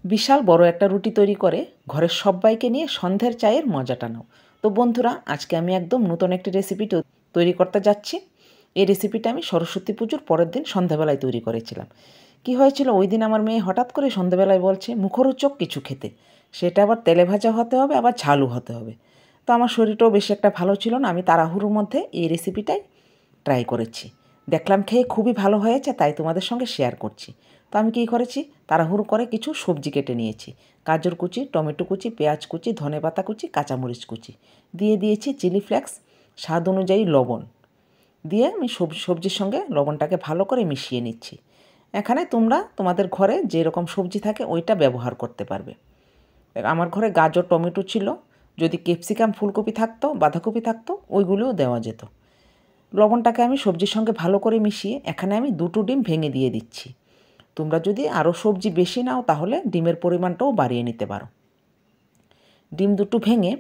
বিশাল বড় একটা রুটি তৈরি করে ঘরের সবাইকে নিয়ে সন্ধ্যের চায়ের মজাটা নাও। তো বন্ধুরা, আজকে আমি একদম নতুন একটি রেসিপি তৈরি করতে যাচ্ছি। এই রেসিপিটা আমি সরস্বতী পুজোর পরের দিন সন্ধ্যাবেলায় তৈরি করেছিলাম। কি হয়েছিল, ওই দিন আমার মেয়ে হঠাৎ করে সন্ধ্যাবেলায় বলছে মুখরোচক কিছু খেতে, সেটা আবার তেলে ভাজা হতে হবে, আবার ঝালু হতে হবে। তো আমার শরীরটাও বেশি একটা ভালো ছিল না, আমি তাড়াহুড়োর মধ্যে এই রেসিপিটাই ট্রাই করেছি। দেখলাম খেয়ে খুবই ভালো হয়েছে, তাই তোমাদের সঙ্গে শেয়ার করছি। তো আমি কী করেছি, তাড়াহুড়ো করে কিছু সবজি কেটে নিয়েছি। গাজর কুচি, টমেটো কুচি, পেঁয়াজ কুচি, ধনেপাতা কুচি, কাঁচামরিচ কুচি, দিয়ে দিয়েছি চিলি ফ্লেক্স, স্বাদ অনুযায়ী লবণ দিয়ে আমি সবজির সঙ্গে লবণটাকে ভালো করে মিশিয়ে নিচ্ছি। এখানে তোমরা তোমাদের ঘরে যে রকম সবজি থাকে ওইটা ব্যবহার করতে পারবে। আমার ঘরে গাজর টমেটো ছিল, যদি ক্যাপসিকাম ফুলকপি থাকতো, বাঁধাকপি থাকতো, ওইগুলোও দেওয়া যেত। লবণটাকে আমি সবজির সঙ্গে ভালো করে মিশিয়ে এখানে আমি 2টো ডিম ভেঙে দিয়ে দিচ্ছি। তোমরা যদি আরও সবজি বেশি নাও তাহলে ডিমের পরিমাণটাও বাড়িয়ে নিতে পারো। ডিম 2টো ভেঙে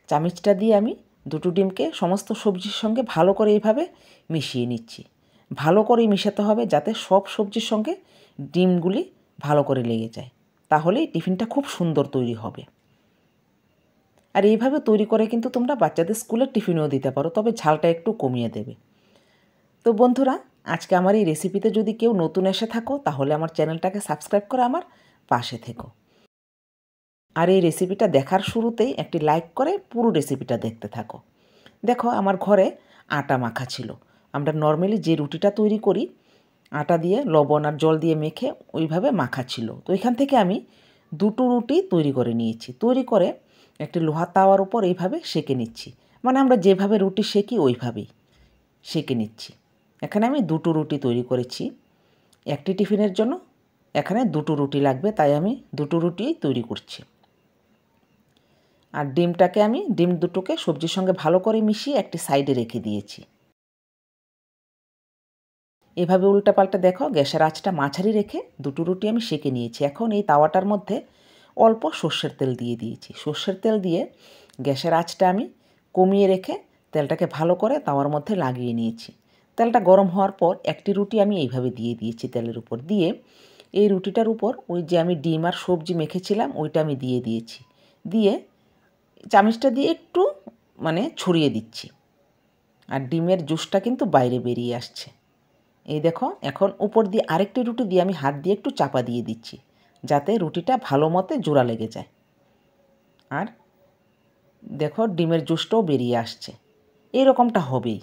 চামচটা দিয়ে আমি 2টো ডিমকে সমস্ত সবজির সঙ্গে ভালো করে এইভাবে মিশিয়ে নিচ্ছি। ভালো করে মিশাতে হবে যাতে সব সবজির সঙ্গে ডিমগুলি ভালো করে লেগে যায়, তাহলেই টিফিনটা খুব সুন্দর তৈরি হবে। আর এইভাবে তৈরি করে কিন্তু তোমরা বাচ্চাদের স্কুলের টিফিনেও দিতে পারো, তবে ঝালটা একটু কমিয়ে দেবে। তো বন্ধুরা, আজকে আমার এই রেসিপিতে যদি কেউ নতুন এসে থাকো তাহলে আমার চ্যানেলটাকে সাবস্ক্রাইব করে আমার পাশে থেকো। আর এই রেসিপিটা দেখার শুরুতেই একটি লাইক করে পুরো রেসিপিটা দেখতে থাকো। দেখো, আমার ঘরে আটা মাখা ছিল। আমরা নর্মালি যে রুটিটা তৈরি করি আটা দিয়ে লবণ আর জল দিয়ে মেখে ওইভাবে মাখা ছিল। তো এখান থেকে আমি 2টো রুটি তৈরি করে নিয়েছি। তৈরি করে একটি লোহার তাওয়ার উপর এইভাবে সেঁকে নিচ্ছি, মানে আমরা যেভাবে রুটি সেঁকি ওইভাবেই সেঁকে নিচ্ছি। এখানে আমি 2টো রুটি তৈরি করেছি। একটি টিফিনের জন্য এখানে 2টো রুটি লাগবে, তাই আমি 2টো রুটিই তৈরি করছি। আর ডিম 2টোকে সবজির সঙ্গে ভালো করে মিশিয়ে একটি সাইডে রেখে দিয়েছি। এভাবে উল্টাপাল্টা দেখো, গ্যাসের আঁচটা মাঝারি রেখে 2টো রুটি আমি সেঁকে নিয়েছি। এখন এই তাওয়াটার মধ্যে অল্প সর্ষের তেল দিয়ে দিয়েছি। সর্ষের তেল দিয়ে গ্যাসের আঁচটা আমি কমিয়ে রেখে তেলটাকে ভালো করে তাওয়ার মধ্যে লাগিয়ে নিয়েছি। তেলটা গরম হওয়ার পর একটি রুটি আমি এইভাবে দিয়ে দিয়েছি তেলের উপর। দিয়ে এই রুটিটার উপর ওই যে আমি ডিম আর সবজি মেখেছিলাম ওইটা আমি দিয়ে দিয়েছি। দিয়ে চামচটা দিয়ে একটু ছড়িয়ে দিচ্ছি। আর ডিমের জুসটা কিন্তু বাইরে বেরিয়ে আসছে। এই দেখো, এখন উপর দিয়ে আরেকটি রুটি দিয়ে আমি হাত দিয়ে একটু চাপা দিয়ে দিচ্ছি যাতে রুটিটা ভালো মতে জোড়া লেগে যায়। আর দেখো, ডিমের জুসটাও বেরিয়ে আসছে। এই রকমটা হবেই।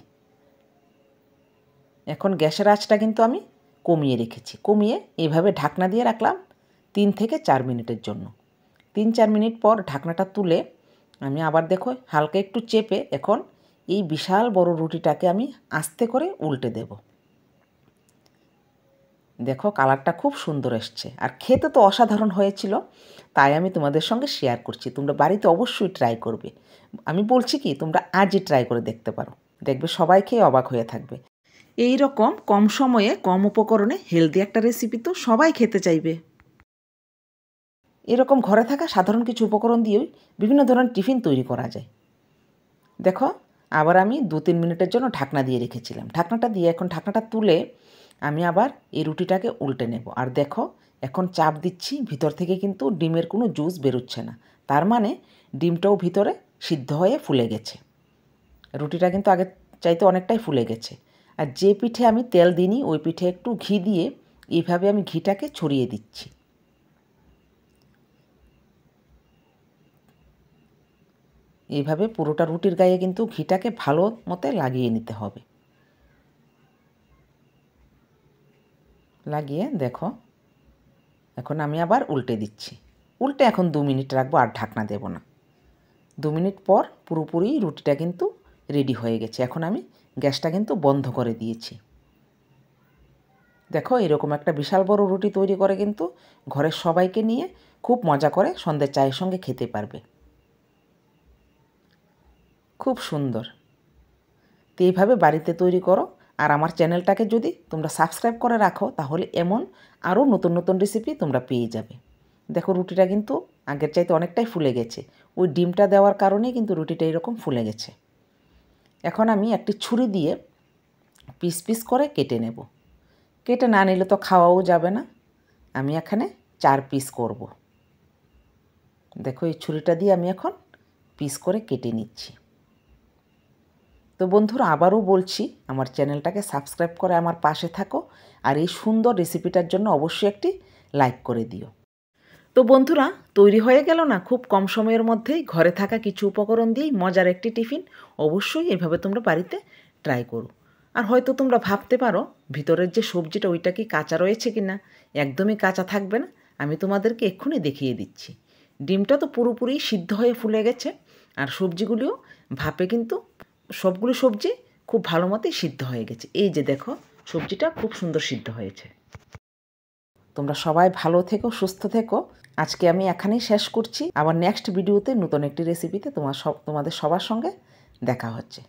এখন গ্যাসের আঁচটা কিন্তু আমি কমিয়ে রেখেছি। কমিয়ে এইভাবে ঢাকনা দিয়ে রাখলাম 3 থেকে 4 মিনিটের জন্য। 3-4 মিনিট পর ঢাকনাটা তুলে আমি আবার দেখো হালকা একটু চেপে এখন এই বিশাল বড় রুটিটাকে আমি আস্তে করে উল্টে দেব। দেখো, কালারটা খুব সুন্দর এসছে আর খেতে তো অসাধারণ হয়েছিল, তাই আমি তোমাদের সঙ্গে শেয়ার করছি। তোমরা বাড়িতে অবশ্যই ট্রাই করবে। আমি বলছি কি, তোমরা আজই ট্রাই করে দেখতে পারো, দেখবে সবাই খেয়ে অবাক হয়ে থাকবে। এই রকম কম সময়ে কম উপকরণে হেলদি একটা রেসিপি তো সবাই খেতে চাইবে। এরকম ঘরে থাকা সাধারণ কিছু উপকরণ দিয়েই বিভিন্ন ধরনের টিফিন তৈরি করা যায়। দেখো, আবার আমি 2-3 মিনিটের জন্য ঢাকনা দিয়ে রেখেছিলাম। ঢাকনাটা দিয়ে এখন ঢাকনাটা তুলে আমি আবার এই রুটিটাকে উল্টে নেব। আর দেখো, এখন চাপ দিচ্ছি, ভিতর থেকে কিন্তু ডিমের কোনো জুস বেরোচ্ছে না, তার মানে ডিমটাও ভিতরে সিদ্ধ হয়ে ফুলে গেছে। রুটিটা কিন্তু আগের চাইতে অনেকটাই ফুলে গেছে। আর যে পিঠে আমি তেল দিইনি ওই পিঠে একটু ঘি দিয়ে এইভাবে আমি ঘিটাকে ছড়িয়ে দিচ্ছি। এইভাবে পুরোটা রুটির গায়ে কিন্তু ঘিটাকে ভালো মতে লাগিয়ে নিতে হবে। লাগিয়ে দেখো, এখন আমি আবার উল্টে দিচ্ছি। উল্টে এখন 2 মিনিট রাখবো, আর ঢাকনা দেব না। 2 মিনিট পর পুরোপুরি রুটিটা কিন্তু রেডি হয়ে গেছে। এখন আমি গ্যাসটা কিন্তু বন্ধ করে দিয়েছি। দেখো, এরকম একটা বিশাল বড় রুটি তৈরি করে কিন্তু ঘরের সবাইকে নিয়ে খুব মজা করে সন্ধ্যের চায়ের সঙ্গে খেতে পারবে। খুব সুন্দর। তো এইভাবে বাড়িতে তৈরি করো। আর আমার চ্যানেলটাকে যদি তোমরা সাবস্ক্রাইব করে রাখো তাহলে এমন আরও নতুন নতুন রেসিপি তোমরা পেয়ে যাবে। দেখো, রুটিটা কিন্তু আগের চাইতে অনেকটাই ফুলে গেছে। ওই ডিমটা দেওয়ার কারণেই কিন্তু রুটিটা এরকম ফুলে গেছে। এখন আমি একটি ছুরি দিয়ে পিস পিস করে কেটে নেব। কেটে না নিলে তো খাওয়াও যাবে না। আমি এখানে 4 পিস করব। দেখো এই ছুরিটা দিয়ে আমি এখন পিস করে কেটে নিচ্ছি। তো বন্ধুরা আবারও বলছি, আমার চ্যানেলটাকে সাবস্ক্রাইব করে আমার পাশে থাকো, আর এই সুন্দর রেসিপিটার জন্য অবশ্যই একটি লাইক করে দিও। তো বন্ধুরা তৈরি হয়ে গেল না খুব কম সময়ের মধ্যেই ঘরে থাকা কিছু উপকরণ দিয়েই মজার একটি টিফিন। অবশ্যই এভাবে তোমরা বাড়িতে ট্রাই করো। আর হয়তো তোমরা ভাবতে পারো ভিতরের যে সবজিটা ওইটা কি কাঁচা রয়েছে কি না। একদমই কাঁচা থাকবে না, আমি তোমাদেরকে এক্ষুনি দেখিয়ে দিচ্ছি। ডিমটা তো পুরোপুরি সিদ্ধ হয়ে ফুলে গেছে, আর সবজিগুলিও ভাপে কিন্তু সবগুলো সবজি খুব ভালো মতোই সিদ্ধ হয়ে গেছে। এই যে দেখো সবজিটা খুব সুন্দর সিদ্ধ হয়েছে। তোমরা সবাই ভালো থেকো, সুস্থ থেকো। আজকে আমি এখানেই শেষ করছি। আবার নেক্সট ভিডিওতে নতুন একটি রেসিপিতে তোমাদের সবার সঙ্গে দেখা হচ্ছে।